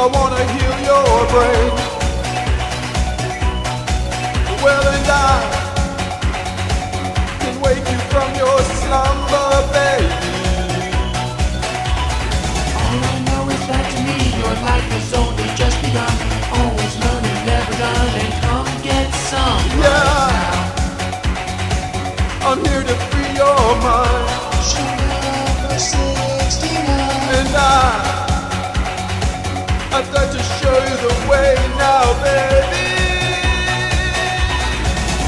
I wanna heal your brain. Well, and I can wake you from your slumber, baby. All I know is that to me your life has only just begun. Always learning, never done, and come get some. Yeah, I'm here to free your mind. Sugar 69. And I'd like to show you the way now, baby.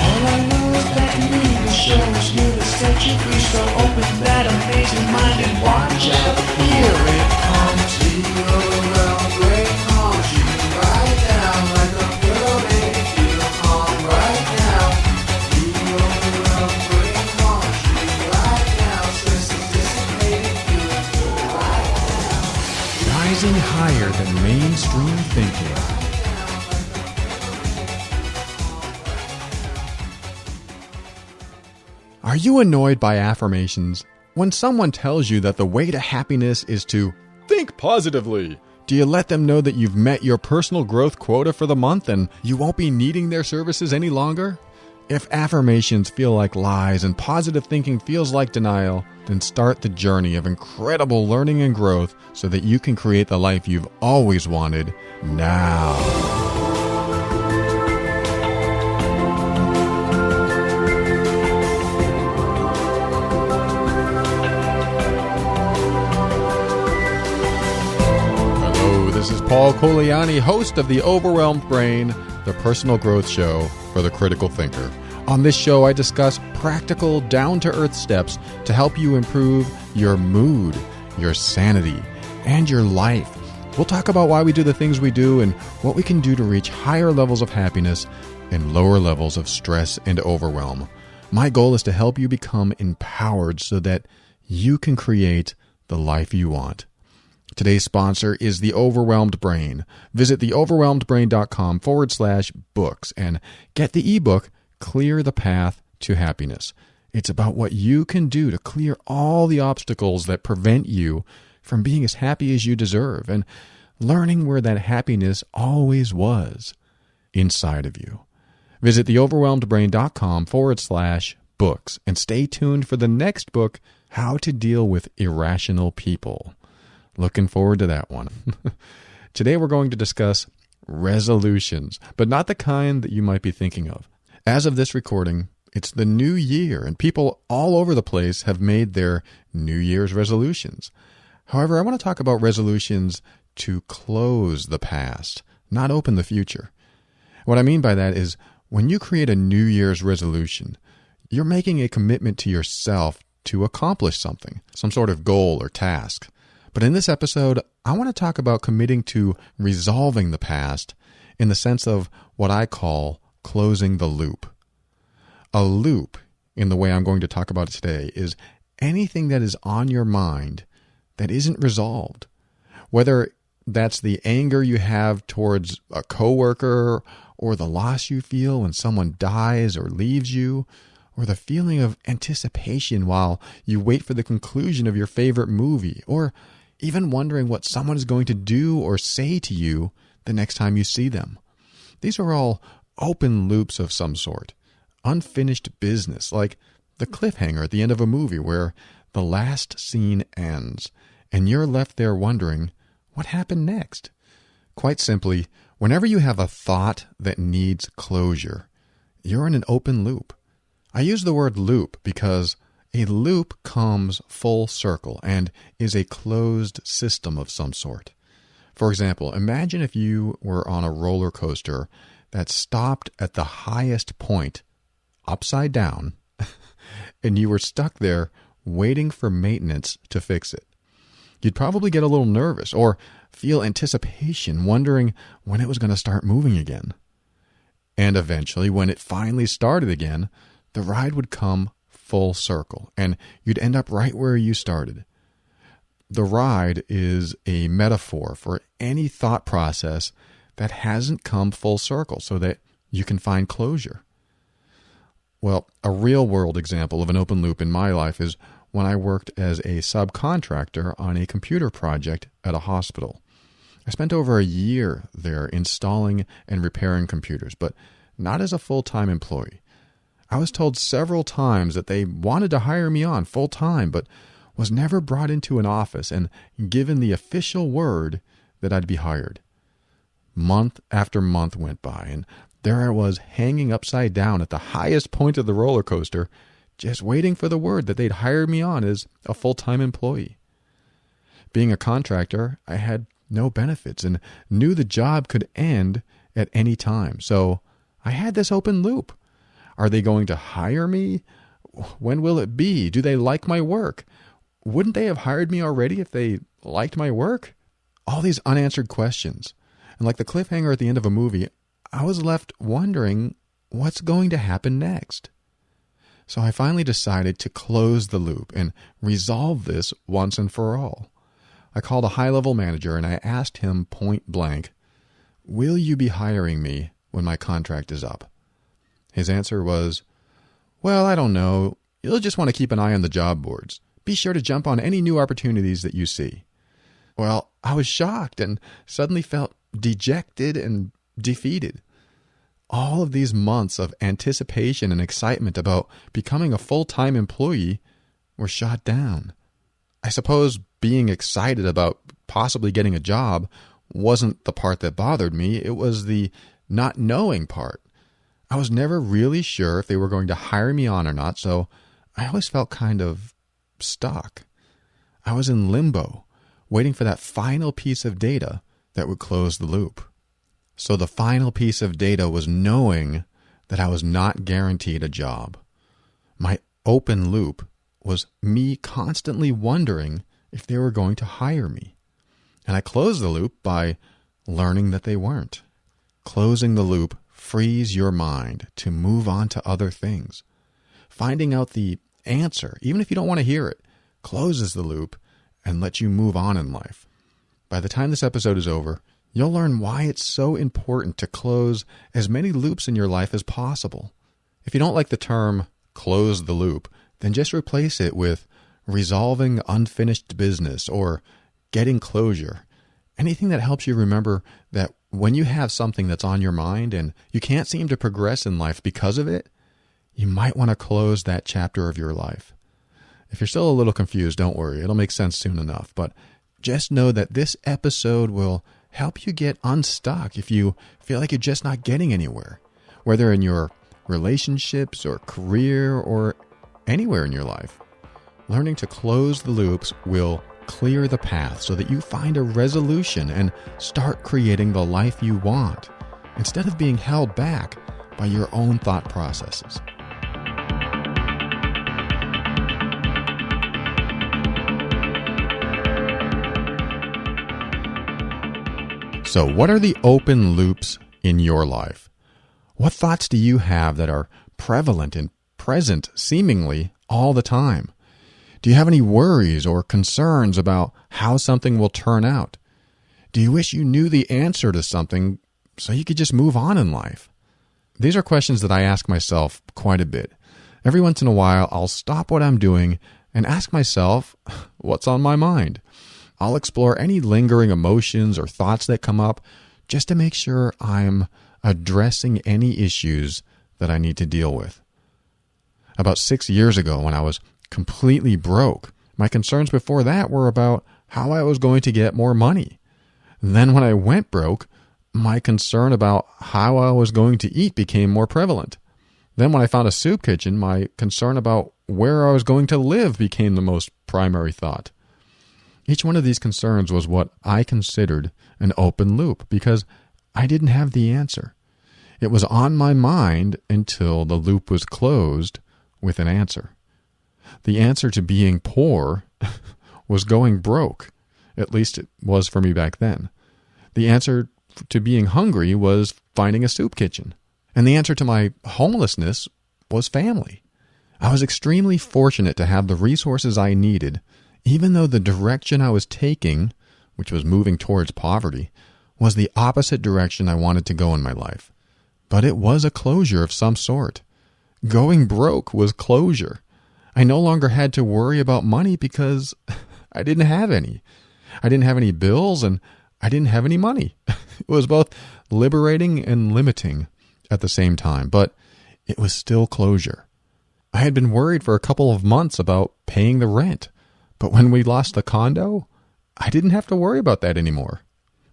All I know is that to me the show is here to set you free. So open that amazing mind and watch out. Here it comes. The overwhelmed brain calms you right down like a pillow, baby. Feel calm right now. The overwhelmed brain calms you right now. Stress is dissipated, feeling good right now. Rising higher than mainstream thinking. Are you annoyed by affirmations? When someone tells you that the way to happiness is to think positively, do you let them know that you've met your personal growth quota for the month and you won't be needing their services any longer? If affirmations feel like lies and positive thinking feels like denial, then start the journey of incredible learning and growth so that you can create the life you've always wanted now. This is Paul Coliani, host of The Overwhelmed Brain, the personal growth show for the critical thinker. On this show, I discuss practical, down-to-earth steps to help you improve your mood, your sanity, and your life. We'll talk about why we do the things we do and what we can do to reach higher levels of happiness and lower levels of stress and overwhelm. My goal is to help you become empowered so that you can create the life you want. Today's sponsor is The Overwhelmed Brain. Visit theoverwhelmedbrain.com/books and get the ebook, Clear the Path to Happiness. It's about what you can do to clear all the obstacles that prevent you from being as happy as you deserve and learning where that happiness always was, inside of you. Visit theoverwhelmedbrain.com/books and stay tuned for the next book, How to Deal with Irrational People. Looking forward to that one. Today we're going to discuss resolutions, but not the kind that you might be thinking of. As of this recording, it's the new year, and people all over the place have made their New Year's resolutions. However, I want to talk about resolutions to close the past, not open the future. What I mean by that is when you create a New Year's resolution, you're making a commitment to yourself to accomplish something, some sort of goal or task. But in this episode, I want to talk about committing to resolving the past in the sense of what I call closing the loop. A loop, in the way I'm going to talk about it today, is anything that is on your mind that isn't resolved. Whether that's the anger you have towards a coworker, or the loss you feel when someone dies or leaves you, or the feeling of anticipation while you wait for the conclusion of your favorite movie, or even wondering what someone is going to do or say to you the next time you see them. These are all open loops of some sort, unfinished business, like the cliffhanger at the end of a movie where the last scene ends, and you're left there wondering, what happened next? Quite simply, whenever you have a thought that needs closure, you're in an open loop. I use the word loop because a loop comes full circle and is a closed system of some sort. For example, imagine if you were on a roller coaster that stopped at the highest point, upside down, and you were stuck there waiting for maintenance to fix it. You'd probably get a little nervous or feel anticipation, wondering when it was going to start moving again. And eventually, when it finally started again, the ride would come full circle, and you'd end up right where you started. The ride is a metaphor for any thought process that hasn't come full circle so that you can find closure. Well, a real-world example of an open loop in my life is when I worked as a subcontractor on a computer project at a hospital. I spent over a year there installing and repairing computers, but not as a full-time employee. I was told several times that they wanted to hire me on full-time, but was never brought into an office and given the official word that I'd be hired. Month after month went by, and there I was hanging upside down at the highest point of the roller coaster, just waiting for the word that they'd hired me on as a full-time employee. Being a contractor, I had no benefits and knew the job could end at any time. So I had this open loop. Are they going to hire me? When will it be? Do they like my work? Wouldn't they have hired me already if they liked my work? All these unanswered questions. And like the cliffhanger at the end of a movie, I was left wondering what's going to happen next. So I finally decided to close the loop and resolve this once and for all. I called a high-level manager and I asked him point blank, "Will you be hiring me when my contract is up?" His answer was, "Well, I don't know. You'll just want to keep an eye on the job boards. Be sure to jump on any new opportunities that you see." Well, I was shocked and suddenly felt dejected and defeated. All of these months of anticipation and excitement about becoming a full-time employee were shot down. I suppose being excited about possibly getting a job wasn't the part that bothered me. It was the not knowing part. I was never really sure if they were going to hire me on or not, so I always felt kind of stuck. I was in limbo, waiting for that final piece of data that would close the loop. So the final piece of data was knowing that I was not guaranteed a job. My open loop was me constantly wondering if they were going to hire me. And I closed the loop by learning that they weren't. Closing the loop frees your mind to move on to other things. Finding out the answer, even if you don't want to hear it, closes the loop and lets you move on in life. By the time this episode is over, you'll learn why it's so important to close as many loops in your life as possible. If you don't like the term close the loop, then just replace it with resolving unfinished business or getting closure. Anything that helps you remember that when you have something that's on your mind and you can't seem to progress in life because of it, you might want to close that chapter of your life. If you're still a little confused, don't worry. It'll make sense soon enough. But just know that this episode will help you get unstuck if you feel like you're just not getting anywhere, whether in your relationships or career or anywhere in your life. Learning to close the loops will clear the path so that you find a resolution and start creating the life you want instead of being held back by your own thought processes. So, what are the open loops in your life? What thoughts do you have that are prevalent and present seemingly all the time? Do you have any worries or concerns about how something will turn out? Do you wish you knew the answer to something so you could just move on in life? These are questions that I ask myself quite a bit. Every once in a while, I'll stop what I'm doing and ask myself, what's on my mind? I'll explore any lingering emotions or thoughts that come up just to make sure I'm addressing any issues that I need to deal with. About 6 years ago, when I was completely broke, my concerns before that were about how I was going to get more money. Then when I went broke, my concern about how I was going to eat became more prevalent. Then when I found a soup kitchen, my concern about where I was going to live became the most primary thought. Each one of these concerns was what I considered an open loop because I didn't have the answer. It was on my mind until the loop was closed with an answer. The answer to being poor was going broke. At least it was for me back then. The answer to being hungry was finding a soup kitchen. And the answer to my homelessness was family. I was extremely fortunate to have the resources I needed, even though the direction I was taking, which was moving towards poverty, was the opposite direction I wanted to go in my life. But it was a closure of some sort. Going broke was closure. I no longer had to worry about money because I didn't have any. I didn't have any bills, and I didn't have any money. It was both liberating and limiting at the same time, but it was still closure. I had been worried for a couple of months about paying the rent, but when we lost the condo, I didn't have to worry about that anymore.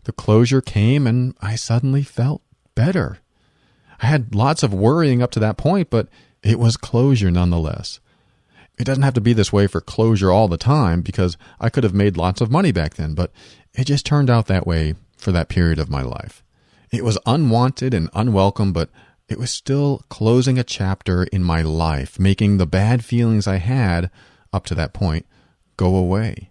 The closure came and I suddenly felt better. I had lots of worrying up to that point, but it was closure nonetheless. It doesn't have to be this way for closure all the time because I could have made lots of money back then, but it just turned out that way for that period of my life. It was unwanted and unwelcome, but it was still closing a chapter in my life, making the bad feelings I had up to that point go away.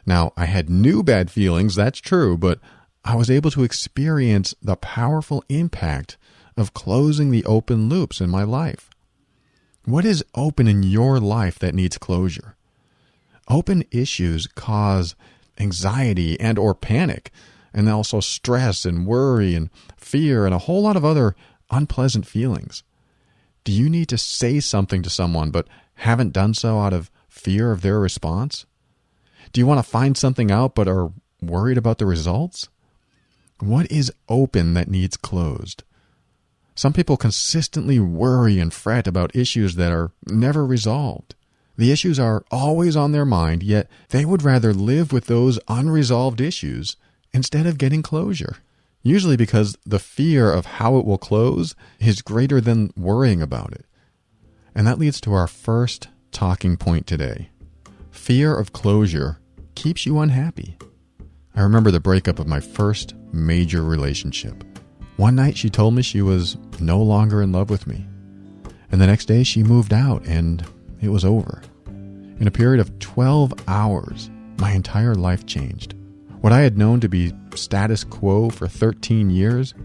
Now, I had new bad feelings, that's true, but I was able to experience the powerful impact of closing the open loops in my life. What is open in your life that needs closure? Open issues cause anxiety and or panic, and also stress and worry and fear and a whole lot of other unpleasant feelings. Do you need to say something to someone but haven't done so out of fear of their response? Do you want to find something out but are worried about the results? What is open that needs closed? Some people consistently worry and fret about issues that are never resolved. The issues are always on their mind, yet they would rather live with those unresolved issues instead of getting closure. Usually because the fear of how it will close is greater than worrying about it. And that leads to our first talking point today. Fear of closure keeps you unhappy. I remember the breakup of my first major relationship. One night she told me she was no longer in love with me. And the next day she moved out and it was over. In a period of 12 hours, my entire life changed. What I had known to be status quo for 13 years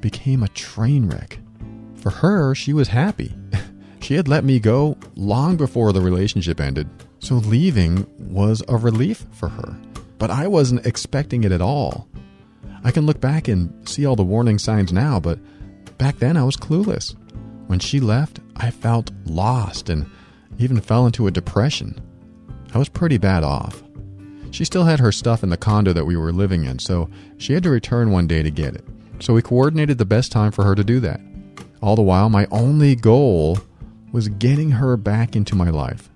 became a train wreck. For her, she was happy. She had let me go long before the relationship ended, so leaving was a relief for her. But I wasn't expecting it at all. I can look back and see all the warning signs now, but back then I was clueless. When she left, I felt lost and even fell into a depression. I was pretty bad off. She still had her stuff in the condo that we were living in, so she had to return one day to get it. So we coordinated the best time for her to do that. All the while, my only goal was getting her back into my life.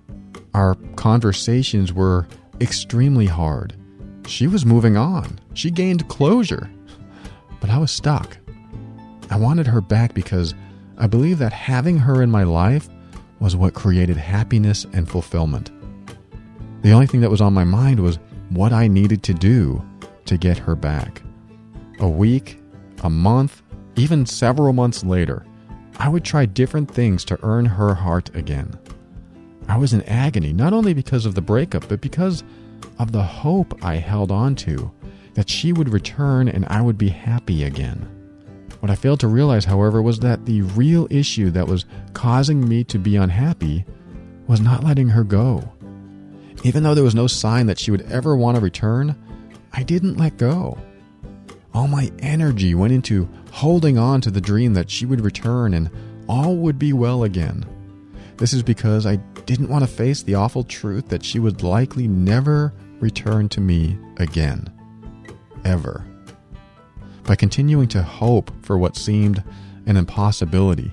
Our conversations were extremely hard. She was moving on. She gained closure. But I was stuck. I wanted her back because I believed that having her in my life was what created happiness and fulfillment. The only thing that was on my mind was what I needed to do to get her back. A week, a month, even several months later, I would try different things to earn her heart again. I was in agony, not only because of the breakup, but because of the hope I held on to that she would return and I would be happy again. What I failed to realize, however, was that the real issue that was causing me to be unhappy was not letting her go. Even though there was no sign that she would ever want to return, I didn't let go. All my energy went into holding on to the dream that she would return and all would be well again. This is because I didn't want to face the awful truth that she would likely never return to me again. Ever. By continuing to hope for what seemed an impossibility,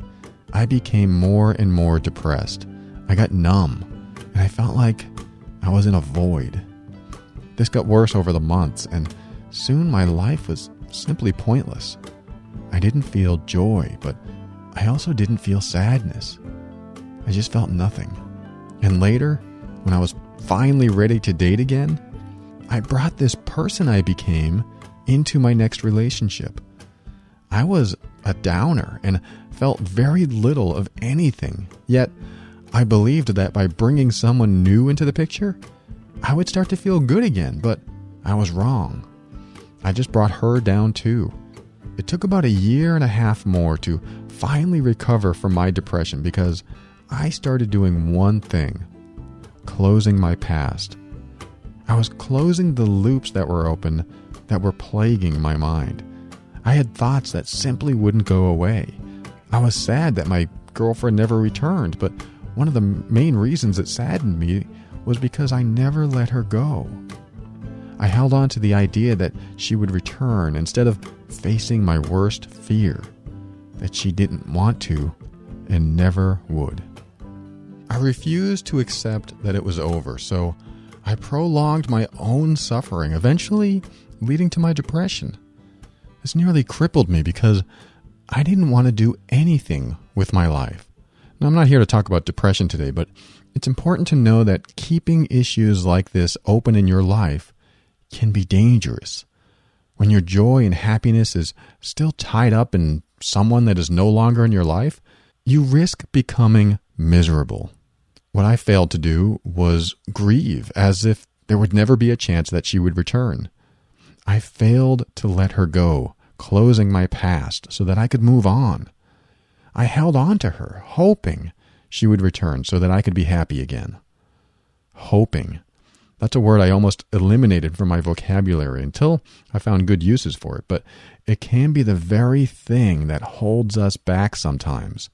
I became more and more depressed. I got numb, and I felt like I was in a void. This got worse over the months, and soon my life was simply pointless. I didn't feel joy, but I also didn't feel sadness. I just felt nothing. And later, when I was finally ready to date again, I brought this person I became into my next relationship. I was a downer and felt very little of anything, yet I believed that by bringing someone new into the picture, I would start to feel good again, but I was wrong. I just brought her down too. It took about 1.5 years more to finally recover from my depression because I started doing one thing: closing my past. I was closing the loops that were open that were plaguing my mind. I had thoughts that simply wouldn't go away. I was sad that my girlfriend never returned, but one of the main reasons it saddened me was because I never let her go. I held on to the idea that she would return instead of facing my worst fear, that she didn't want to and never would. I refused to accept that it was over, so I prolonged my own suffering, eventually leading to my depression. This nearly crippled me because I didn't want to do anything with my life. Now, I'm not here to talk about depression today, but it's important to know that keeping issues like this open in your life can be dangerous. When your joy and happiness is still tied up in someone that is no longer in your life, you risk becoming miserable. What I failed to do was grieve as if there would never be a chance that she would return. I failed to let her go, closing my past so that I could move on. I held on to her, hoping she would return so that I could be happy again. Hoping. That's a word I almost eliminated from my vocabulary until I found good uses for it, but it can be the very thing that holds us back sometimes.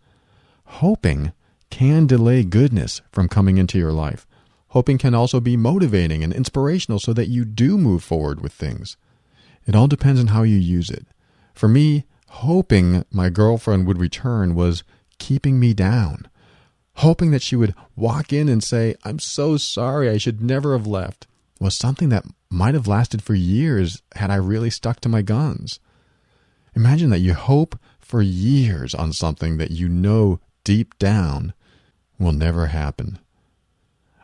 Hoping can delay goodness from coming into your life. Hoping can also be motivating and inspirational so that you do move forward with things. It all depends on how you use it. For me, hoping my girlfriend would return was keeping me down. Hoping that she would walk in and say, "I'm so sorry, I should never have left," was something that might have lasted for years had I really stuck to my guns. Imagine that you hope for years on something that you know deep down will never happen.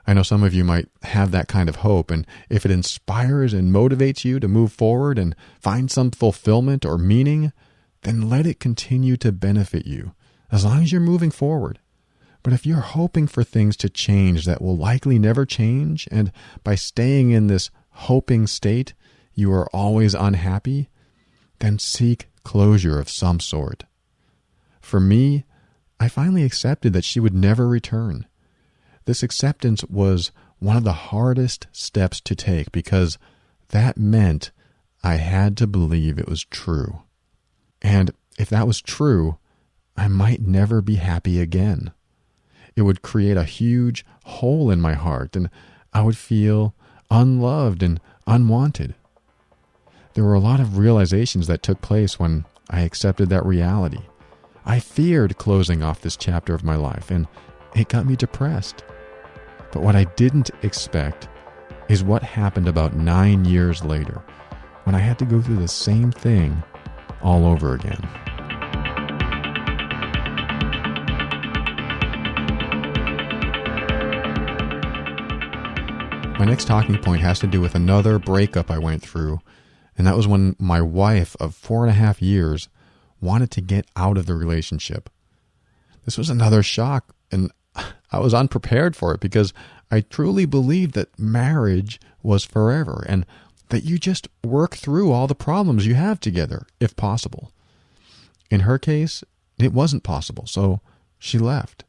I know some of you might have that kind of hope, and if it inspires and motivates you to move forward and find some fulfillment or meaning, then let it continue to benefit you, as long as you're moving forward. But if you're hoping for things to change that will likely never change, and by staying in this hoping state, you are always unhappy, then seek closure of some sort. For me, I finally accepted that she would never return. This acceptance was one of the hardest steps to take because that meant I had to believe it was true. And if that was true, I might never be happy again. It would create a huge hole in my heart, and I would feel unloved and unwanted. There were a lot of realizations that took place when I accepted that reality. I feared closing off this chapter of my life, and it got me depressed. But what I didn't expect is what happened about 9 years later, when I had to go through the same thing all over again. My next talking point has to do with another breakup I went through, and that was when my wife of 4.5 years wanted to get out of the relationship. This was another shock, and I was unprepared for it because I truly believed that marriage was forever and that you just work through all the problems you have together, if possible. In her case, it wasn't possible, so she left.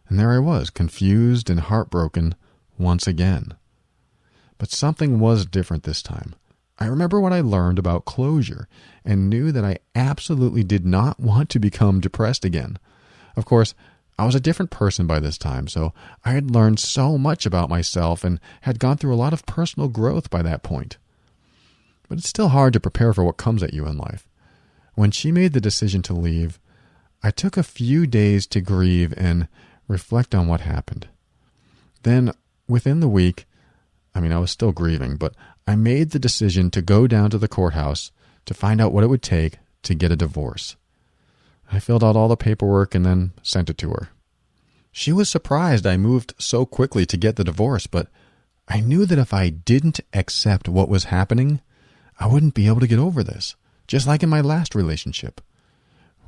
And there I was, confused and heartbroken once again. But something was different this time. I remember what I learned about closure and knew that I absolutely did not want to become depressed again. Of course, I was a different person by this time, so I had learned so much about myself and had gone through a lot of personal growth by that point. But it's still hard to prepare for what comes at you in life. When she made the decision to leave, I took a few days to grieve and reflect on what happened. Then, within the week, I was still grieving, but I made the decision to go down to the courthouse to find out what it would take to get a divorce. I filled out all the paperwork and then sent it to her. She was surprised I moved so quickly to get the divorce, but I knew that if I didn't accept what was happening, I wouldn't be able to get over this, just like in my last relationship.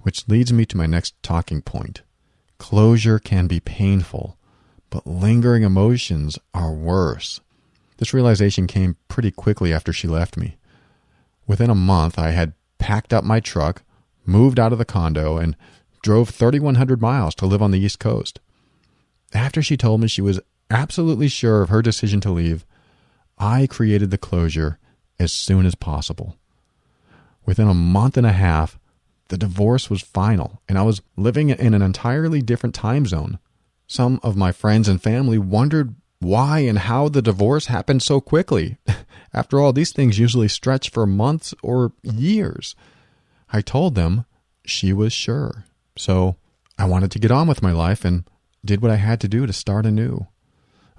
Which leads me to my next talking point. Closure can be painful, but lingering emotions are worse. This realization came pretty quickly after she left me. Within a month, I had packed up my truck, moved out of the condo, and drove 3,100 miles to live on the East Coast. After she told me she was absolutely sure of her decision to leave, I created the closure as soon as possible. Within a month and a half, the divorce was final, and I was living in an entirely different time zone. Some of my friends and family wondered why and how the divorce happened so quickly. After all, these things usually stretch for months or years. I told them she was sure. So I wanted to get on with my life and did what I had to do to start anew.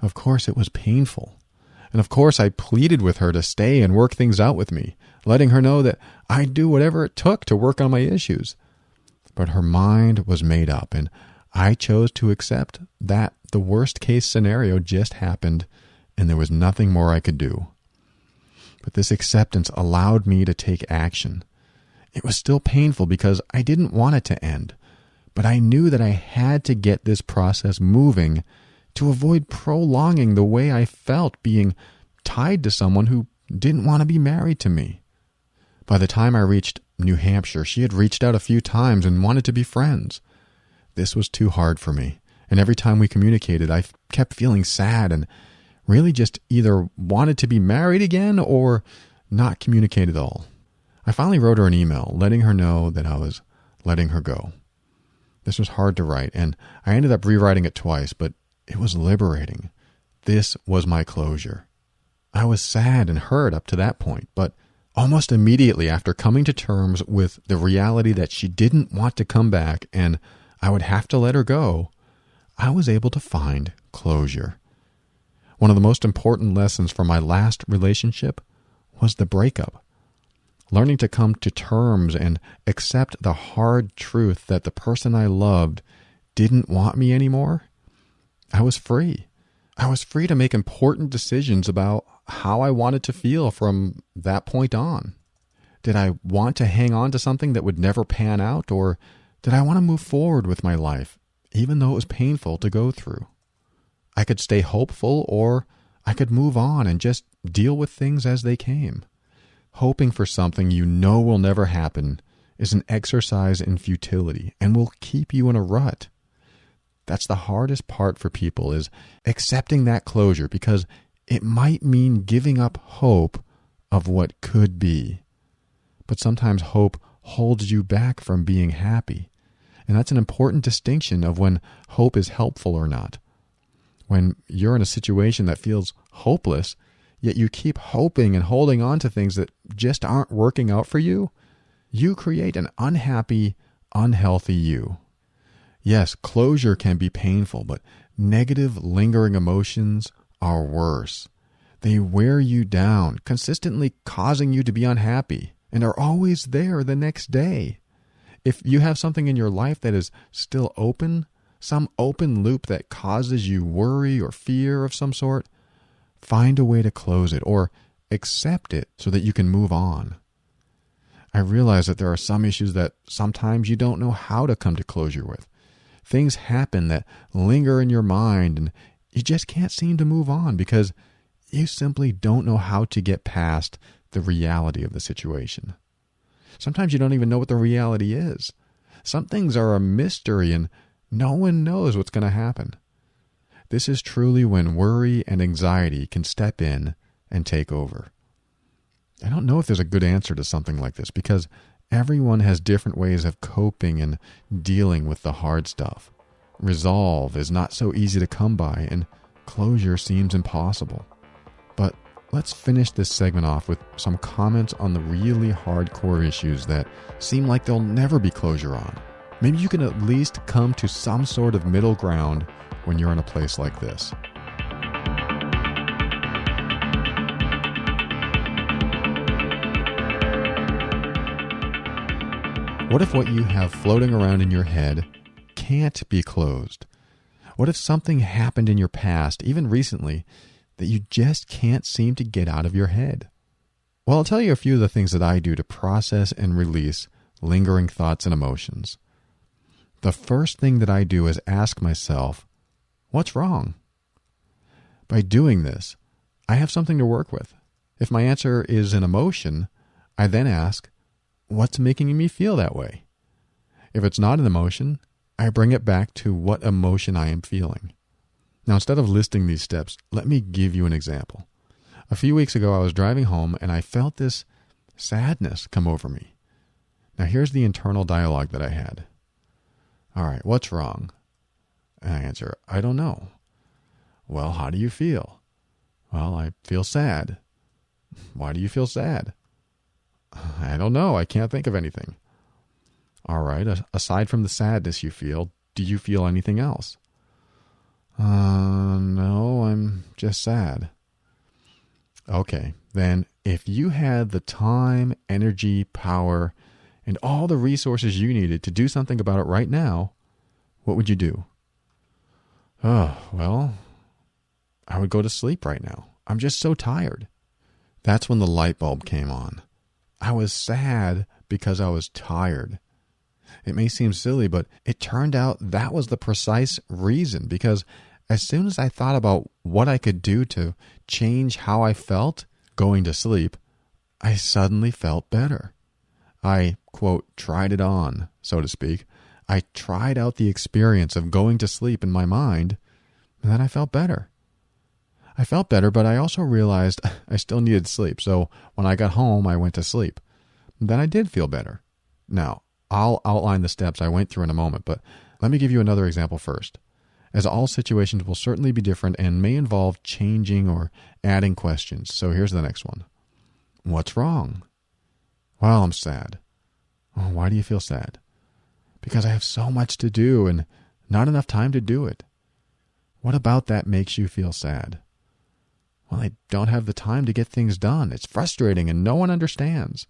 Of course, it was painful. And of course, I pleaded with her to stay and work things out with me, letting her know that I'd do whatever it took to work on my issues. But her mind was made up, and I chose to accept that the worst case scenario just happened, and there was nothing more I could do. But this acceptance allowed me to take action. It was still painful because I didn't want it to end, but I knew that I had to get this process moving to avoid prolonging the way I felt being tied to someone who didn't want to be married to me. By the time I reached New Hampshire, she had reached out a few times and wanted to be friends. This was too hard for me, and every time we communicated, I kept feeling sad and really just either wanted to be married again or not communicate at all. I finally wrote her an email letting her know that I was letting her go. This was hard to write, and I ended up rewriting it twice, but it was liberating. This was my closure. I was sad and hurt up to that point, but almost immediately after coming to terms with the reality that she didn't want to come back and I would have to let her go, I was able to find closure. One of the most important lessons from my last relationship was the breakup. Learning to come to terms and accept the hard truth that the person I loved didn't want me anymore. I was free. I was free to make important decisions about how I wanted to feel from that point on. Did I want to hang on to something that would never pan out, or did I want to move forward with my life, even though it was painful to go through? I could stay hopeful, or I could move on and just deal with things as they came. Hoping for something you know will never happen is an exercise in futility and will keep you in a rut. That's the hardest part for people, is accepting that closure, because it might mean giving up hope of what could be. But sometimes hope holds you back from being happy. And that's an important distinction of when hope is helpful or not. When you're in a situation that feels hopeless, yet you keep hoping and holding on to things that just aren't working out for you, you create an unhappy, unhealthy you. Yes, closure can be painful, but negative, lingering emotions are worse. They wear you down, consistently causing you to be unhappy, and are always there the next day. If you have something in your life that is still open, some open loop that causes you worry or fear of some sort, find a way to close it or accept it so that you can move on. I realize that there are some issues that sometimes you don't know how to come to closure with. Things happen that linger in your mind and you just can't seem to move on because you simply don't know how to get past the reality of the situation. Sometimes you don't even know what the reality is. Some things are a mystery and no one knows what's going to happen. This is truly when worry and anxiety can step in and take over. I don't know if there's a good answer to something like this because everyone has different ways of coping and dealing with the hard stuff. Resolve is not so easy to come by, and closure seems impossible. But let's finish this segment off with some comments on the really hardcore issues that seem like there'll never be closure on. Maybe you can at least come to some sort of middle ground when you're in a place like this. What if what you have floating around in your head can't be closed? What if something happened in your past, even recently, that you just can't seem to get out of your head? Well, I'll tell you a few of the things that I do to process and release lingering thoughts and emotions. The first thing that I do is ask myself, what's wrong? By doing this, I have something to work with. If my answer is an emotion, I then ask, what's making me feel that way? If it's not an emotion, I bring it back to what emotion I am feeling. Now, instead of listing these steps, let me give you an example. A few weeks ago, I was driving home and I felt this sadness come over me. Now, here's the internal dialogue that I had. All right, what's wrong? And I answer, I don't know. Well, how do you feel? Well, I feel sad. Why do you feel sad? I don't know. I can't think of anything. All right. Aside from the sadness you feel, do you feel anything else? No, I'm just sad. Okay. Then if you had the time, energy, power, and all the resources you needed to do something about it right now, what would you do? Oh, well, I would go to sleep right now. I'm just so tired. That's when the light bulb came on. I was sad because I was tired. It may seem silly, but it turned out that was the precise reason, because as soon as I thought about what I could do to change how I felt going to sleep, I suddenly felt better. I, quote, tried it on, so to speak. I tried out the experience of going to sleep in my mind, and then I felt better. I felt better, but I also realized I still needed sleep. So when I got home, I went to sleep. Then I did feel better. Now, I'll outline the steps I went through in a moment, but let me give you another example first, as all situations will certainly be different and may involve changing or adding questions. So here's the next one. What's wrong? Well, I'm sad. Oh, why do you feel sad? Because I have so much to do and not enough time to do it. What about that makes you feel sad? Well, I don't have the time to get things done. It's frustrating and no one understands.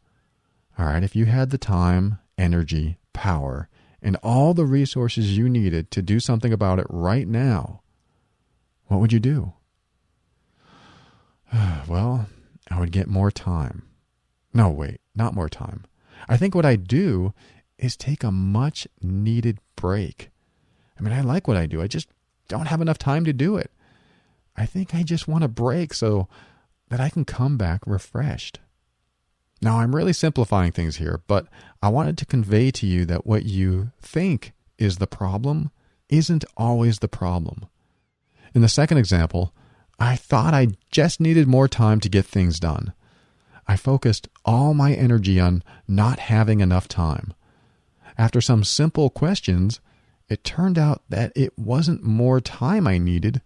All right, if you had the time, energy, power, and all the resources you needed to do something about it right now, what would you do? Well, I would get more time. No, wait, not more time. I think what I'd do is take a much needed break. I mean, I like what I do. I just don't have enough time to do it. I think I just want a break so that I can come back refreshed. Now, I'm really simplifying things here, but I wanted to convey to you that what you think is the problem isn't always the problem. In the second example, I thought I just needed more time to get things done. I focused all my energy on not having enough time. After some simple questions, it turned out that it wasn't more time I needed,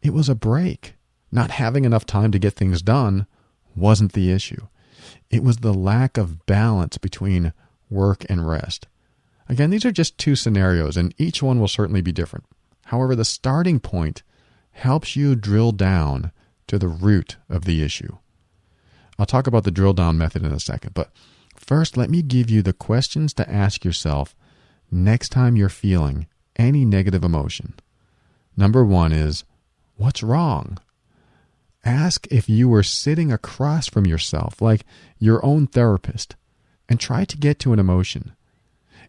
it was a break. Not having enough time to get things done wasn't the issue. It was the lack of balance between work and rest. Again, these are just two scenarios, and each one will certainly be different. However, the starting point helps you drill down to the root of the issue. I'll talk about the drill down method in a second, but first let me give you the questions to ask yourself next time you're feeling any negative emotion. Number one is, what's wrong? Ask if you were sitting across from yourself, like your own therapist, and try to get to an emotion.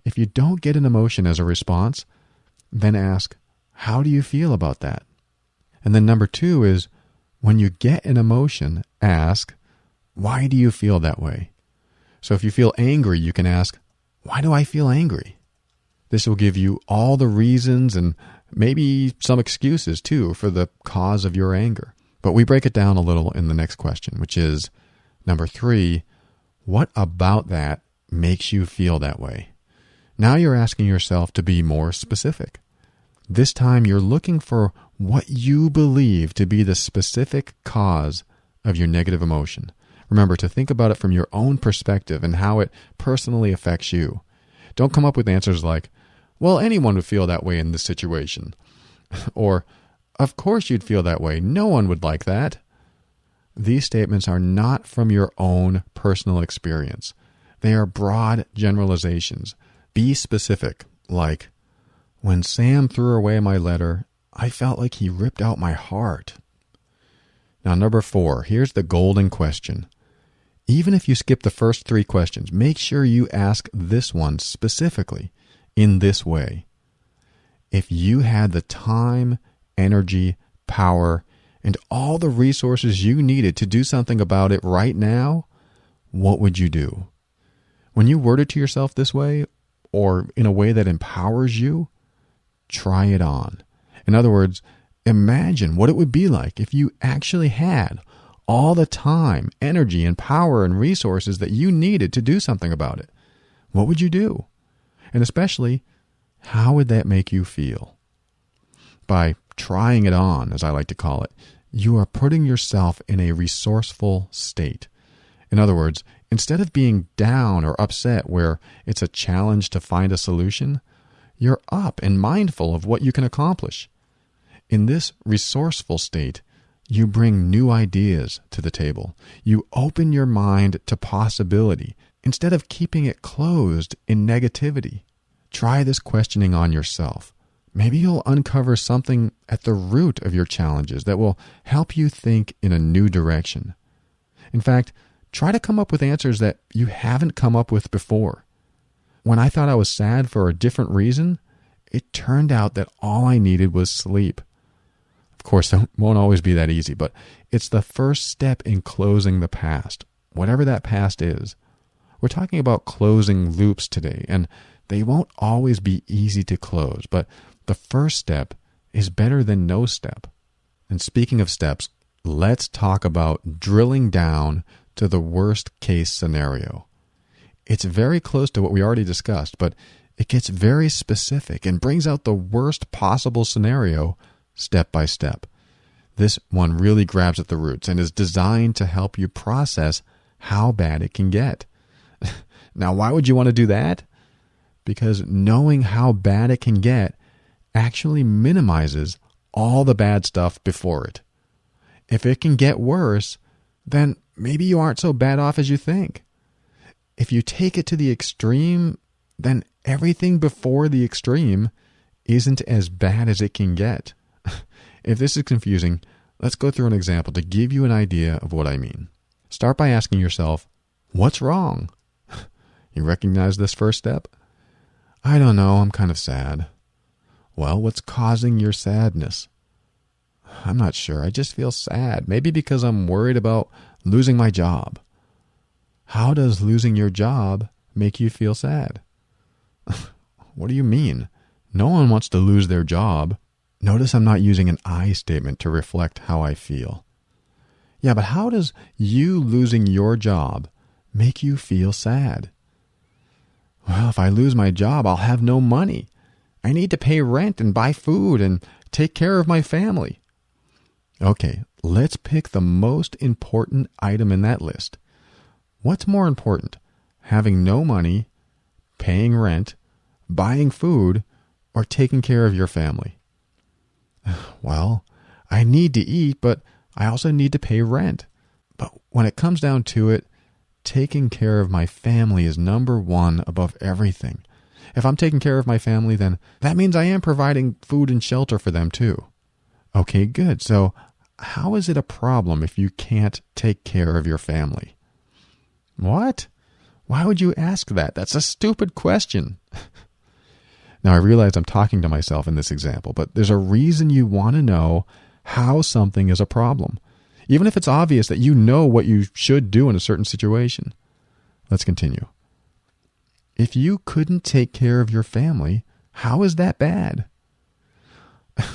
If you don't get an emotion as a response, then ask, how do you feel about that? And then number two is, when you get an emotion, ask, why do you feel that way? So if you feel angry, you can ask, why do I feel angry? This will give you all the reasons and maybe some excuses too for the cause of your anger. But we break it down a little in the next question, which is number three, what about that makes you feel that way? Now you're asking yourself to be more specific. This time you're looking for what you believe to be the specific cause of your negative emotion. Remember to think about it from your own perspective and how it personally affects you. Don't come up with answers like, well, anyone would feel that way in this situation. Or, of course you'd feel that way. No one would like that. These statements are not from your own personal experience. They are broad generalizations. Be specific, like, when Sam threw away my letter, I felt like he ripped out my heart. Now, number four, here's the golden question. Even if you skip the first three questions, make sure you ask this one specifically in this way. If you had the time, energy, power, and all the resources you needed to do something about it right now, what would you do? When you word it to yourself this way, or in a way that empowers you, try it on. In other words, imagine what it would be like if you actually had all the time, energy, and power and resources that you needed to do something about it. What would you do? And especially, how would that make you feel? By trying it on, as I like to call it, you are putting yourself in a resourceful state. In other words, instead of being down or upset where it's a challenge to find a solution, you're up and mindful of what you can accomplish. In this resourceful state, you bring new ideas to the table. You open your mind to possibility instead of keeping it closed in negativity. Try this questioning on yourself. Maybe you'll uncover something at the root of your challenges that will help you think in a new direction. In fact, try to come up with answers that you haven't come up with before. When I thought I was sad for a different reason, it turned out that all I needed was sleep. Of course, it won't always be that easy, but it's the first step in closing the past, whatever that past is. We're talking about closing loops today, and they won't always be easy to close, but the first step is better than no step. And speaking of steps, let's talk about drilling down to the worst case scenario. It's very close to what we already discussed, but it gets very specific and brings out the worst possible scenario step by step. This one really grabs at the roots and is designed to help you process how bad it can get. Now, why would you want to do that? Because knowing how bad it can get actually minimizes all the bad stuff before it. If it can get worse, then maybe you aren't so bad off as you think. If you take it to the extreme, then everything before the extreme isn't as bad as it can get. If this is confusing, let's go through an example to give you an idea of what I mean. Start by asking yourself, what's wrong? You recognize this first step? I don't know, I'm kind of sad. Well, what's causing your sadness? I'm not sure, I just feel sad. Maybe because I'm worried about losing my job. How does losing your job make you feel sad? What do you mean? No one wants to lose their job. Notice I'm not using an I statement to reflect how I feel. Yeah, but how does you losing your job make you feel sad? Well, if I lose my job, I'll have no money. I need to pay rent and buy food and take care of my family. Okay, let's pick the most important item in that list. What's more important, having no money, paying rent, buying food, or taking care of your family? Well, I need to eat, but I also need to pay rent. But when it comes down to it, taking care of my family is number one above everything. If I'm taking care of my family, then that means I am providing food and shelter for them too. Okay, good. So how is it a problem if you can't take care of your family? What? Why would you ask that? That's a stupid question. Now, I realize I'm talking to myself in this example, but there's a reason you want to know how something is a problem, even if it's obvious that you know what you should do in a certain situation. Let's continue. If you couldn't take care of your family, how is that bad?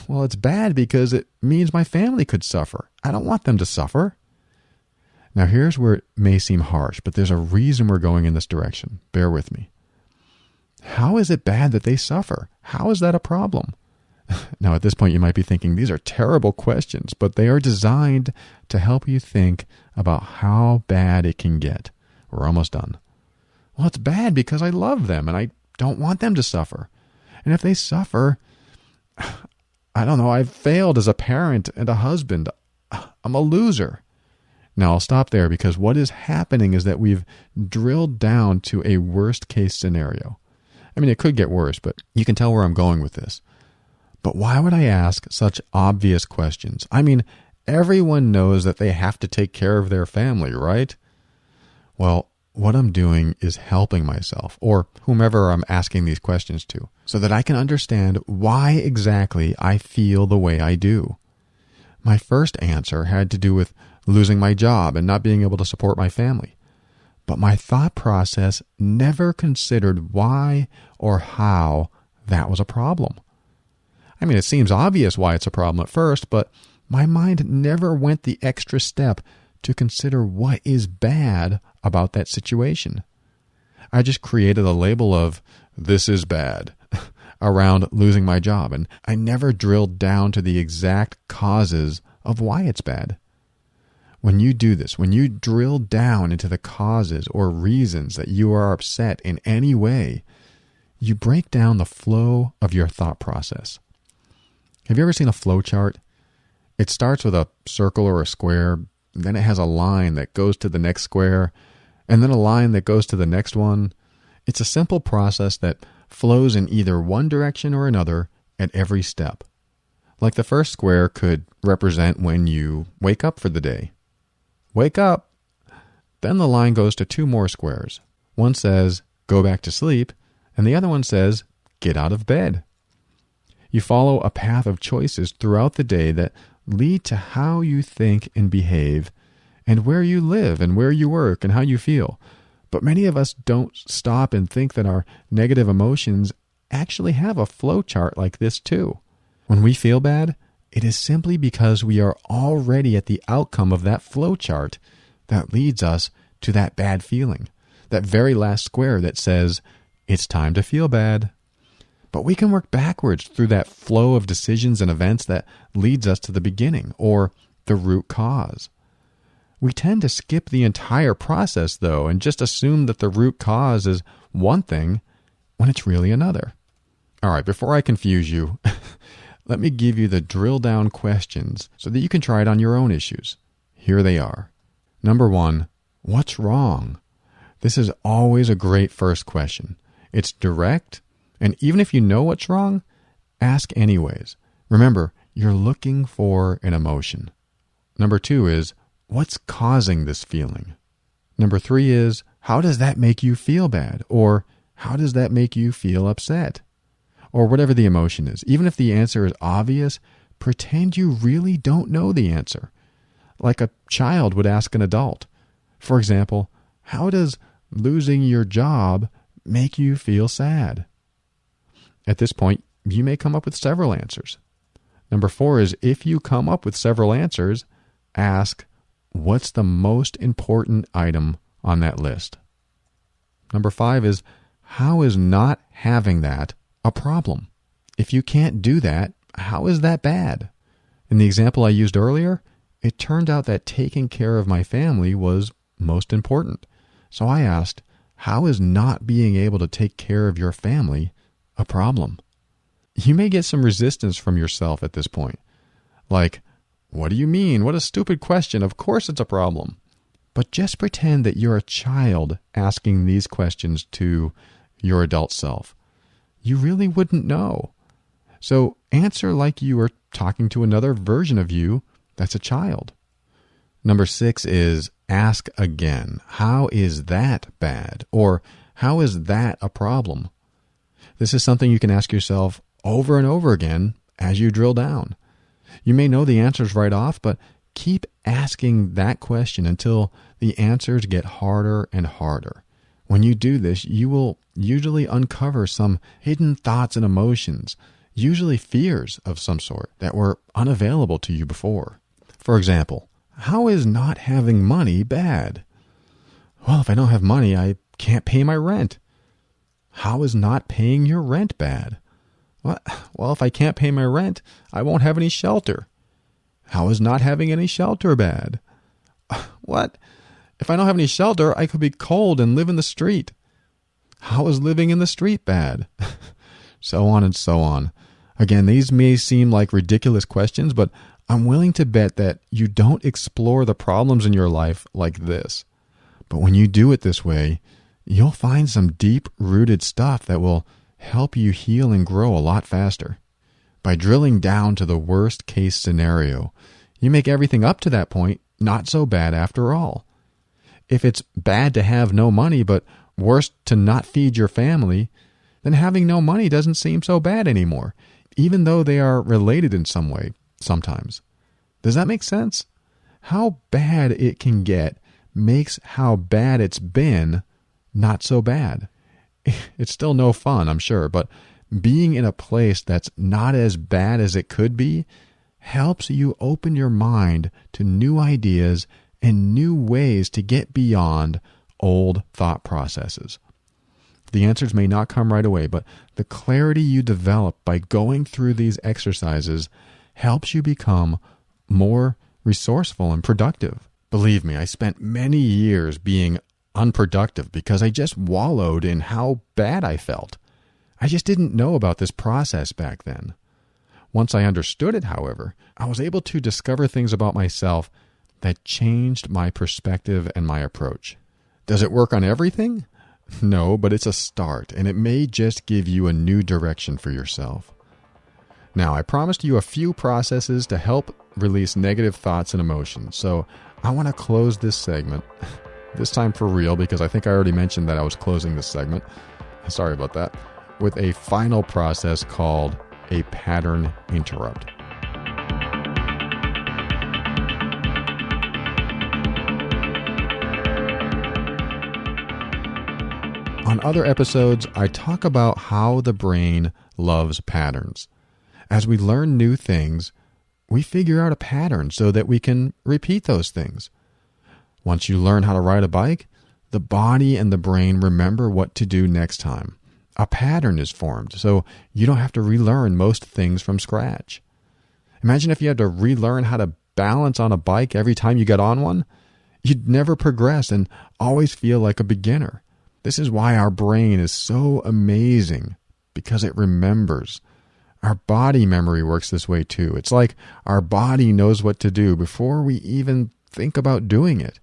Well, it's bad because it means my family could suffer. I don't want them to suffer. Now, here's where it may seem harsh, but there's a reason we're going in this direction. Bear with me. How is it bad that they suffer? How is that a problem? Now, at this point, you might be thinking, these are terrible questions, but they are designed to help you think about how bad it can get. We're almost done. Well, it's bad because I love them and I don't want them to suffer. And if they suffer, I don't know, I've failed as a parent and a husband. I'm a loser. Now, I'll stop there because what is happening is that we've drilled down to a worst case scenario. I mean, it could get worse, but you can tell where I'm going with this. But why would I ask such obvious questions? I mean, everyone knows that they have to take care of their family, right? Well, what I'm doing is helping myself, or whomever I'm asking these questions to, so that I can understand why exactly I feel the way I do. My first answer had to do with losing my job and not being able to support my family. But my thought process never considered why or how that was a problem. I mean, it seems obvious why it's a problem at first, but my mind never went the extra step to consider what is bad about that situation. I just created a label of, this is bad, around losing my job, and I never drilled down to the exact causes of why it's bad. When you do this, when you drill down into the causes or reasons that you are upset in any way, you break down the flow of your thought process. Have you ever seen a flow chart? It starts with a circle or a square, then it has a line that goes to the next square, and then a line that goes to the next one. It's a simple process that flows in either one direction or another at every step. Like the first square could represent when you wake up for the day. Wake up! Then the line goes to two more squares. One says, go back to sleep, and the other one says, get out of bed. You follow a path of choices throughout the day that lead to how you think and behave, and where you live and where you work and how you feel. But many of us don't stop and think that our negative emotions actually have a flow chart like this too. When we feel bad, it is simply because we are already at the outcome of that flow chart that leads us to that bad feeling, that very last square that says, it's time to feel bad. But we can work backwards through that flow of decisions and events that leads us to the beginning, or the root cause. We tend to skip the entire process, though, and just assume that the root cause is one thing when it's really another. All right, before I confuse you, let me give you the drill down questions so that you can try it on your own issues. Here they are. Number 1, what's wrong? This is always a great first question. It's direct, and even if you know what's wrong, ask anyways. Remember, you're looking for an emotion. Number 2 is, what's causing this feeling? Number 3 is, how does that make you feel bad? Or how does that make you feel upset? Or whatever the emotion is. Even if the answer is obvious, pretend you really don't know the answer. Like a child would ask an adult. For example, how does losing your job make you feel sad? At this point, you may come up with several answers. Number 4 is, if you come up with several answers, ask, what's the most important item on that list? Number 5 is, how is not having that a problem? If you can't do that, how is that bad? In the example I used earlier, it turned out that taking care of my family was most important. So I asked, how is not being able to take care of your family a problem? You may get some resistance from yourself at this point. Like, what do you mean? What a stupid question. Of course it's a problem. But just pretend that you're a child asking these questions to your adult self. You really wouldn't know. So answer like you are talking to another version of you that's a child. Number 6 is, ask again. How is that bad? Or how is that a problem? This is something you can ask yourself over and over again as you drill down. You may know the answers right off, but keep asking that question until the answers get harder and harder. When you do this, you will usually uncover some hidden thoughts and emotions, usually fears of some sort that were unavailable to you before. For example, how is not having money bad? Well, if I don't have money, I can't pay my rent. How is not paying your rent bad? Well, if I can't pay my rent, I won't have any shelter. How is not having any shelter bad? What? If I don't have any shelter, I could be cold and live in the street. How is living in the street bad? So on and so on. Again, these may seem like ridiculous questions, but I'm willing to bet that you don't explore the problems in your life like this. But when you do it this way, you'll find some deep-rooted stuff that will help you heal and grow a lot faster. By drilling down to the worst-case scenario, you make everything up to that point not so bad after all. If it's bad to have no money, but worse to not feed your family, then having no money doesn't seem so bad anymore, even though they are related in some way sometimes. Does that make sense? How bad it can get makes how bad it's been not so bad. It's still no fun, I'm sure, but being in a place that's not as bad as it could be helps you open your mind to new ideas and new ways to get beyond old thought processes. The answers may not come right away, but the clarity you develop by going through these exercises helps you become more resourceful and productive. Believe me, I spent many years being unproductive because I just wallowed in how bad I felt. I just didn't know about this process back then. Once I understood it, however, I was able to discover things about myself that changed my perspective and my approach. Does it work on everything? No, but it's a start, and it may just give you a new direction for yourself. Now, I promised you a few processes to help release negative thoughts and emotions, so I want to close this segment, this time for real, because I think I already mentioned that I was closing this segment. Sorry about that. With a final process called a pattern interrupt. On other episodes, I talk about how the brain loves patterns. As we learn new things, we figure out a pattern so that we can repeat those things. Once you learn how to ride a bike, the body and the brain remember what to do next time. A pattern is formed, so you don't have to relearn most things from scratch. Imagine if you had to relearn how to balance on a bike every time you got on one. You'd never progress and always feel like a beginner. This is why our brain is so amazing, because it remembers. Our body memory works this way too. It's like our body knows what to do before we even think about doing it.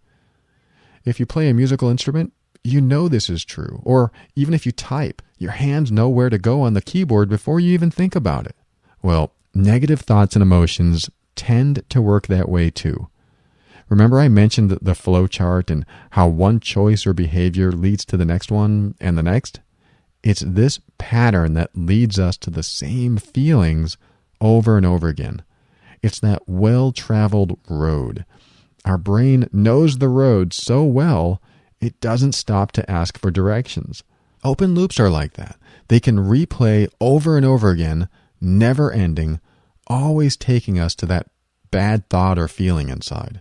If you play a musical instrument, you know this is true. Or even if you type, your hands know where to go on the keyboard before you even think about it. Well, negative thoughts and emotions tend to work that way too. Remember I mentioned the flow chart and how one choice or behavior leads to the next one and the next? It's this pattern that leads us to the same feelings over and over again. It's that well-traveled road. Our brain knows the road so well, it doesn't stop to ask for directions. Open loops are like that. They can replay over and over again, never ending, always taking us to that bad thought or feeling inside.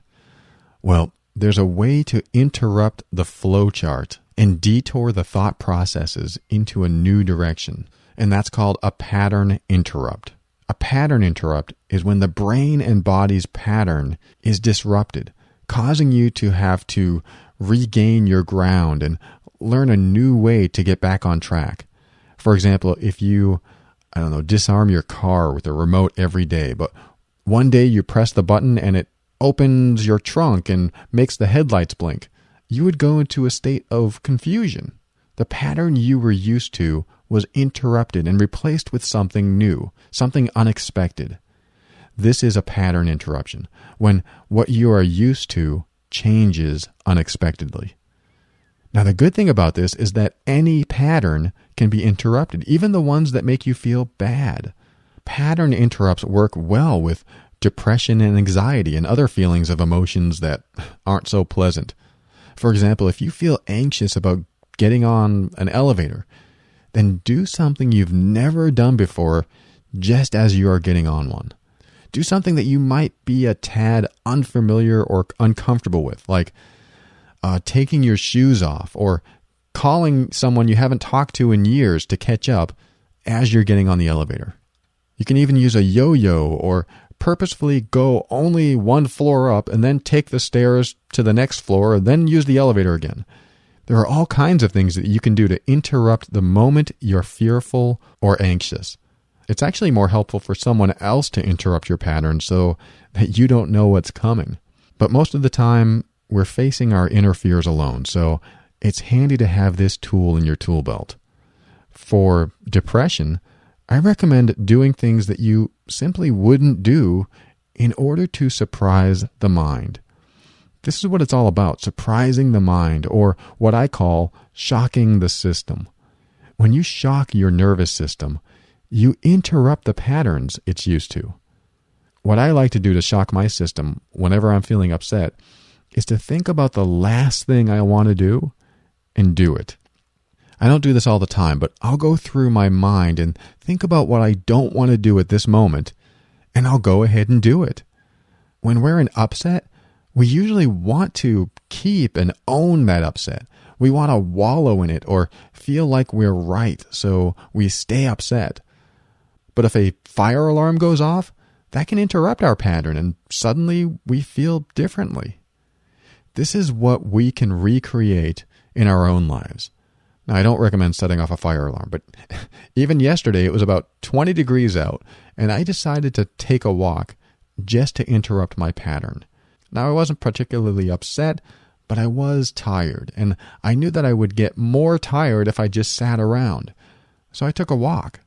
Well, there's a way to interrupt the flow chart and detour the thought processes into a new direction, and that's called a pattern interrupt. A pattern interrupt is when the brain and body's pattern is disrupted, causing you to have to regain your ground and learn a new way to get back on track. For example, if you, disarm your car with a remote every day, but one day you press the button and it opens your trunk and makes the headlights blink, you would go into a state of confusion. The pattern you were used to was interrupted and replaced with something new, something unexpected. This is a pattern interruption, when what you are used to changes unexpectedly. Now, the good thing about this is that any pattern can be interrupted, even the ones that make you feel bad. Pattern interrupts work well with depression and anxiety and other feelings of emotions that aren't so pleasant. For example, if you feel anxious about getting on an elevator, then do something you've never done before just as you are getting on one. Do something that you might be a tad unfamiliar or uncomfortable with, like taking your shoes off or calling someone you haven't talked to in years to catch up as you're getting on the elevator. You can even use a yo-yo or purposefully go only one floor up and then take the stairs to the next floor and then use the elevator again. There are all kinds of things that you can do to interrupt the moment you're fearful or anxious. It's actually more helpful for someone else to interrupt your pattern so that you don't know what's coming. But most of the time, we're facing our inner fears alone, so it's handy to have this tool in your tool belt. For depression, I recommend doing things that you simply wouldn't do in order to surprise the mind. This is what it's all about, surprising the mind, or what I call shocking the system. When you shock your nervous system, you interrupt the patterns it's used to. What I like to do to shock my system whenever I'm feeling upset is to think about the last thing I want to do and do it. I don't do this all the time, but I'll go through my mind and think about what I don't want to do at this moment, and I'll go ahead and do it. When we're in upset, we usually want to keep and own that upset. We want to wallow in it or feel like we're right, so we stay upset. But if a fire alarm goes off, that can interrupt our pattern and suddenly we feel differently. This is what we can recreate in our own lives. Now, I don't recommend setting off a fire alarm, but even yesterday it was about 20 degrees out, and I decided to take a walk just to interrupt my pattern. Now, I wasn't particularly upset, but I was tired, and I knew that I would get more tired if I just sat around. So I took a walk.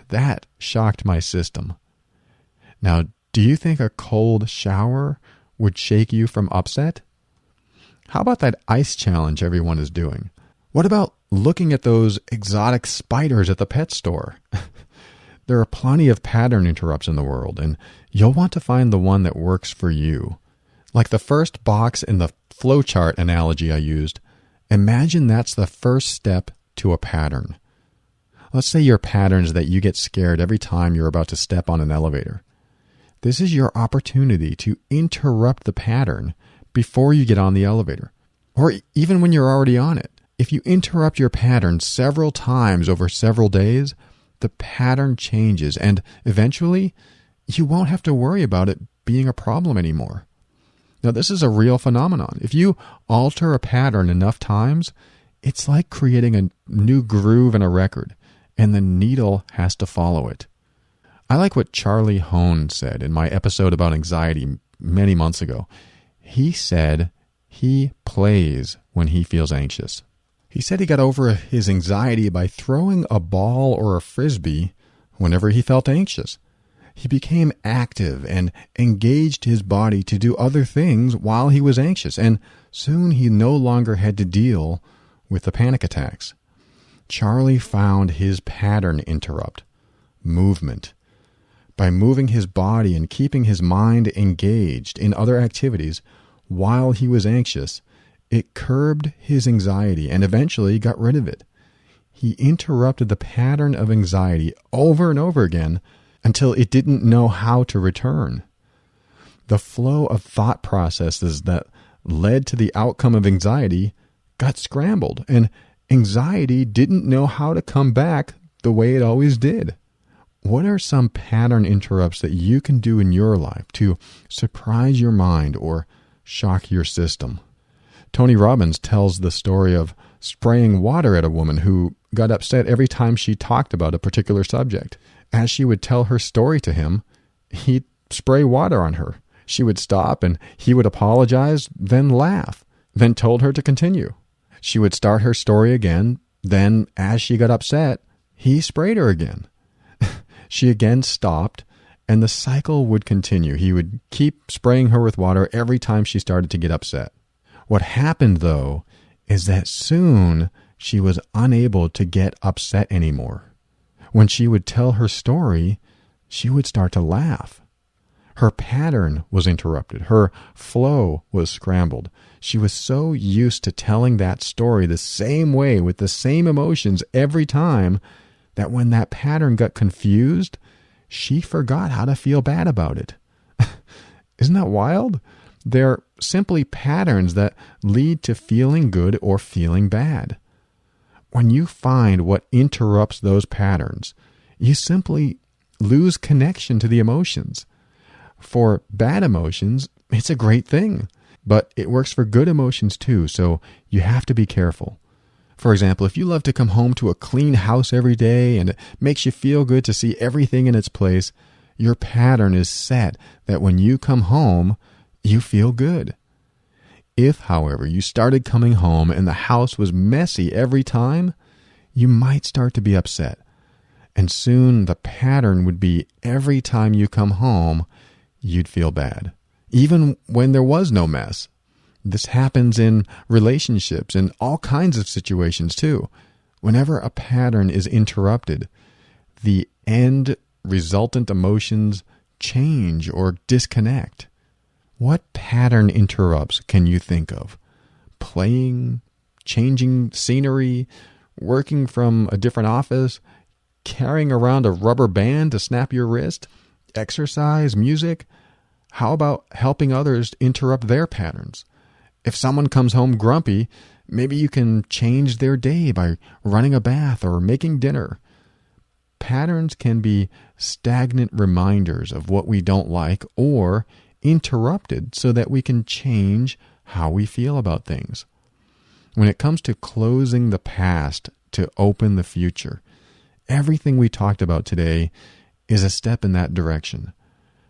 That shocked my system. Now, do you think a cold shower would shake you from upset? How about that ice challenge everyone is doing? What about looking at those exotic spiders at the pet store? There are plenty of pattern interrupts in the world, and you'll want to find the one that works for you. Like the first box in the flowchart analogy I used, imagine that's the first step to a pattern. Let's say your pattern is that you get scared every time you're about to step on an elevator. This is your opportunity to interrupt the pattern before you get on the elevator, or even when you're already on it. If you interrupt your pattern several times over several days, the pattern changes, and eventually, you won't have to worry about it being a problem anymore. Now, this is a real phenomenon. If you alter a pattern enough times, it's like creating a new groove in a record, and the needle has to follow it. I like what Charlie Hone said in my episode about anxiety many months ago. He said he plays when he feels anxious. He said he got over his anxiety by throwing a ball or a frisbee whenever he felt anxious. He became active and engaged his body to do other things while he was anxious, and soon he no longer had to deal with the panic attacks. Charlie found his pattern interrupt, movement. By moving his body and keeping his mind engaged in other activities while he was anxious, it curbed his anxiety and eventually got rid of it. He interrupted the pattern of anxiety over and over again until it didn't know how to return. The flow of thought processes that led to the outcome of anxiety got scrambled, and anxiety didn't know how to come back the way it always did. What are some pattern interrupts that you can do in your life to surprise your mind or shock your system? Tony Robbins tells the story of spraying water at a woman who got upset every time she talked about a particular subject. As she would tell her story to him, he'd spray water on her. She would stop and he would apologize, then laugh, then told her to continue. She would start her story again, then as she got upset, he sprayed her again. She again stopped, and the cycle would continue. He would keep spraying her with water every time she started to get upset. What happened, though, is that soon she was unable to get upset anymore. When she would tell her story, she would start to laugh. Her pattern was interrupted. Her flow was scrambled. She was so used to telling that story the same way with the same emotions every time that when that pattern got confused, she forgot how to feel bad about it. Isn't that wild? They're simply patterns that lead to feeling good or feeling bad. When you find what interrupts those patterns, you simply lose connection to the emotions. For bad emotions, it's a great thing, but it works for good emotions too, so you have to be careful. For example, if you love to come home to a clean house every day and it makes you feel good to see everything in its place, your pattern is set that when you come home, you feel good. If, however, you started coming home and the house was messy every time, you might start to be upset. And soon the pattern would be every time you come home, you'd feel bad, even when there was no mess. This happens in relationships and all kinds of situations too. Whenever a pattern is interrupted, the end resultant emotions change or disconnect. What pattern interrupts can you think of? Playing, changing scenery, working from a different office, carrying around a rubber band to snap your wrist, exercise, music? How about helping others interrupt their patterns? If someone comes home grumpy, maybe you can change their day by running a bath or making dinner. patterns can be stagnant reminders of what we don't like or interrupted so that we can change how we feel about things. When it comes to closing the past to open the future, everything we talked about today is a step in that direction.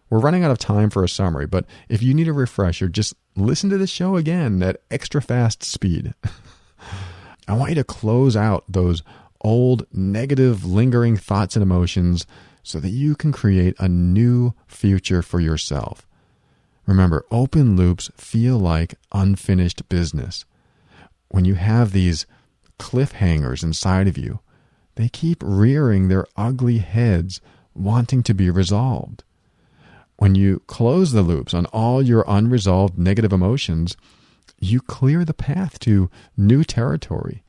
We're running out of time for a summary, but if you need a refresher, just listen to the show again at extra fast speed. I want you to close out those old, negative, lingering thoughts and emotions so that you can create a new future for yourself. Remember, open loops feel like unfinished business. When you have these cliffhangers inside of you, they keep rearing their ugly heads, wanting to be resolved. When you close the loops on all your unresolved negative emotions, you clear the path to new territory.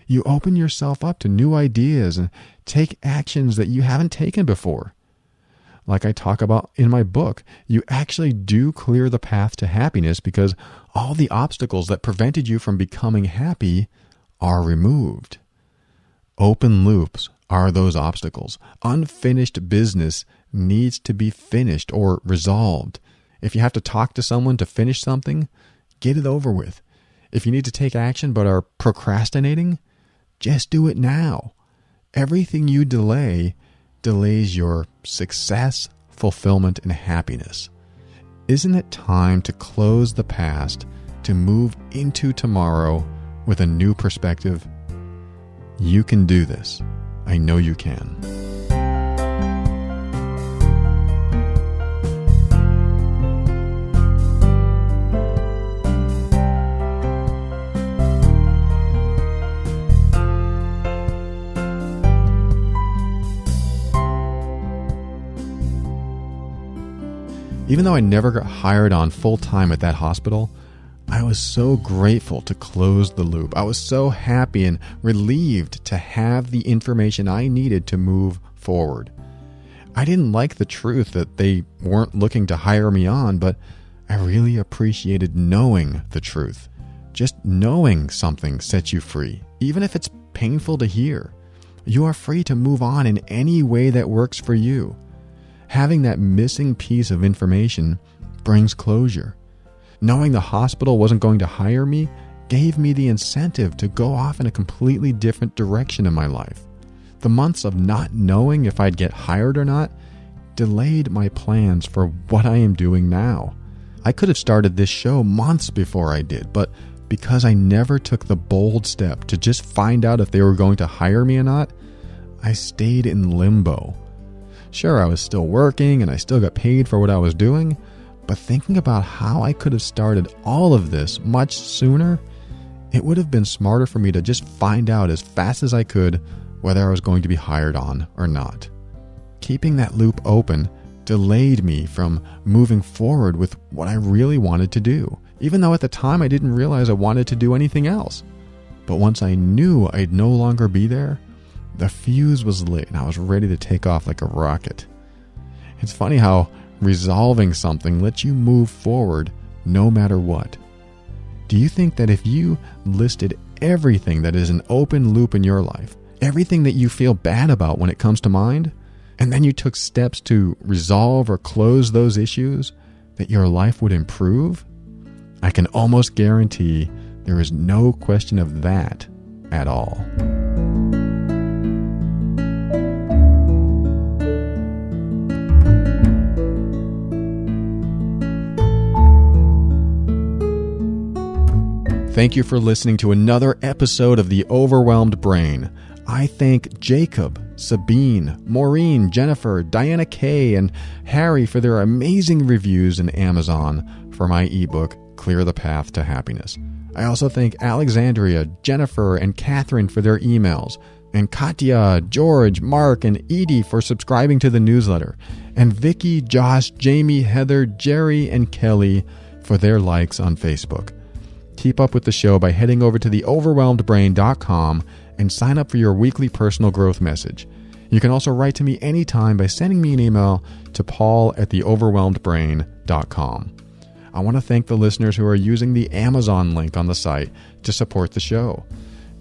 You open yourself up to new ideas and take actions that you haven't taken before. Like I talk about in my book, you actually do clear the path to happiness because all the obstacles that prevented you from becoming happy are removed. Open loops are those obstacles. Unfinished business needs to be finished or resolved. If you have to talk to someone to finish something, get it over with. If you need to take action but are procrastinating, just do it now. Everything you delay delays your success, fulfillment, and happiness. Isn't it time to close the past to move into tomorrow with a new perspective? You can do this. I know you can. Even though I never got hired on full-time at that hospital, I was so grateful to close the loop. I was so happy and relieved to have the information I needed to move forward. I didn't like the truth that they weren't looking to hire me on, but I really appreciated knowing the truth. Just knowing something sets you free, even if it's painful to hear. You are free to move on in any way that works for you. Having that missing piece of information brings closure. Knowing the hospital wasn't going to hire me gave me the incentive to go off in a completely different direction in my life. The months of not knowing if I'd get hired or not delayed my plans for what I am doing now. I could have started this show months before I did, but because I never took the bold step to just find out if they were going to hire me or not, I stayed in limbo. Sure, I was still working and I still got paid for what I was doing, but thinking about how I could have started all of this much sooner, it would have been smarter for me to just find out as fast as I could whether I was going to be hired on or not. Keeping that loop open delayed me from moving forward with what I really wanted to do, even though at the time I didn't realize I wanted to do anything else. But once I knew I'd no longer be there, the fuse was lit and I was ready to take off like a rocket. It's funny how resolving something lets you move forward no matter what. Do you think that if you listed everything that is an open loop in your life, everything that you feel bad about when it comes to mind, and then you took steps to resolve or close those issues, that your life would improve? I can almost guarantee there is no question of that at all. Thank you for listening to another episode of The Overwhelmed Brain. I thank Jacob, Sabine, Maureen, Jennifer, Diana Kay, and Harry for their amazing reviews in Amazon for my ebook, Clear the Path to Happiness. I also thank Alexandria, Jennifer, and Catherine for their emails, and Katya, George, Mark, and Edie for subscribing to the newsletter, and Vicky, Josh, Jamie, Heather, Jerry, and Kelly for their likes on Facebook. Keep up with the show by heading over to theoverwhelmedbrain.com and sign up for your weekly personal growth message. You can also write to me anytime by sending me an email to paul@theoverwhelmedbrain.com. I want to thank the listeners who are using the Amazon link on the site to support the show.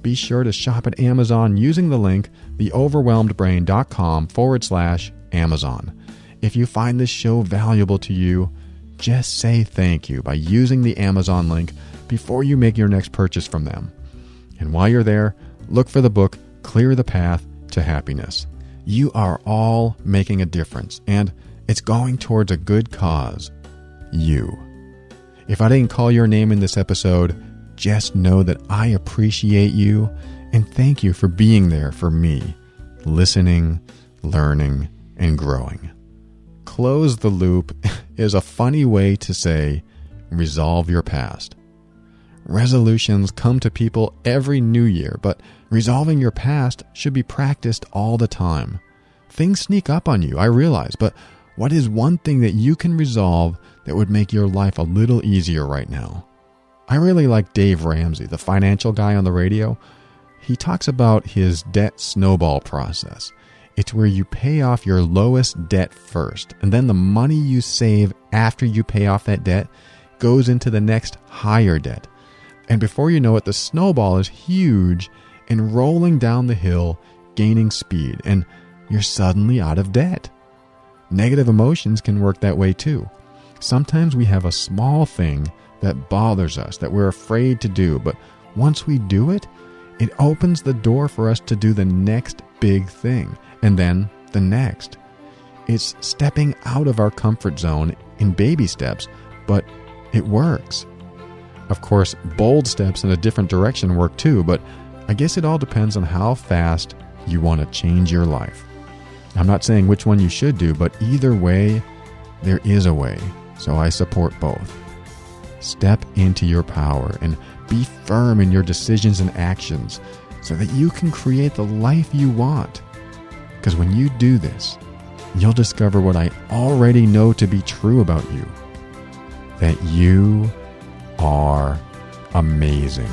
be sure to shop at Amazon using the link theoverwhelmedbrain.com/Amazon. If you find this show valuable to you, just say thank you by using the Amazon link before you make your next purchase from them. And while you're there, look for the book, Clear the Path to Happiness. You are all making a difference, and it's going towards a good cause. You. If I didn't call your name in this episode, just know that I appreciate you and thank you for being there for me, listening, learning, and growing. Close the loop is a funny way to say resolve your past. Resolutions come to people every new year, but resolving your past should be practiced all the time. Things sneak up on you, I realize, but what is one thing that you can resolve that would make your life a little easier right now? I really like Dave Ramsey, the financial guy on the radio. He talks about his debt snowball process. It's where you pay off your lowest debt first, and then the money you save after you pay off that debt goes into the next higher debt. And before you know it, the snowball is huge and rolling down the hill, gaining speed, and you're suddenly out of debt. Negative emotions can work that way too. Sometimes we have a small thing that bothers us, that we're afraid to do, but once we do it, it opens the door for us to do the next big thing, and then the next. It's stepping out of our comfort zone in baby steps, but it works. Of course, bold steps in a different direction work too, but I guess it all depends on how fast you want to change your life. I'm not saying which one you should do, but either way, there is a way, so I support both. Step into your power and be firm in your decisions and actions so that you can create the life you want. Because when you do this, you'll discover what I already know to be true about you, that you are amazing.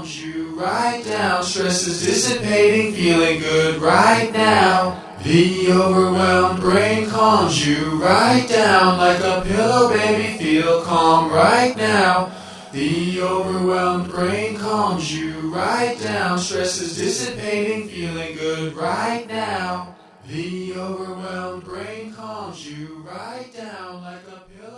calms you right down. Stress is dissipating, feeling good right now. The overwhelmed brain calms you right down. Like a pillow, baby, feel calm right now. The overwhelmed brain calms you right down. Stress is dissipating, feeling good right now. The overwhelmed brain calms you right down. Like a pillow.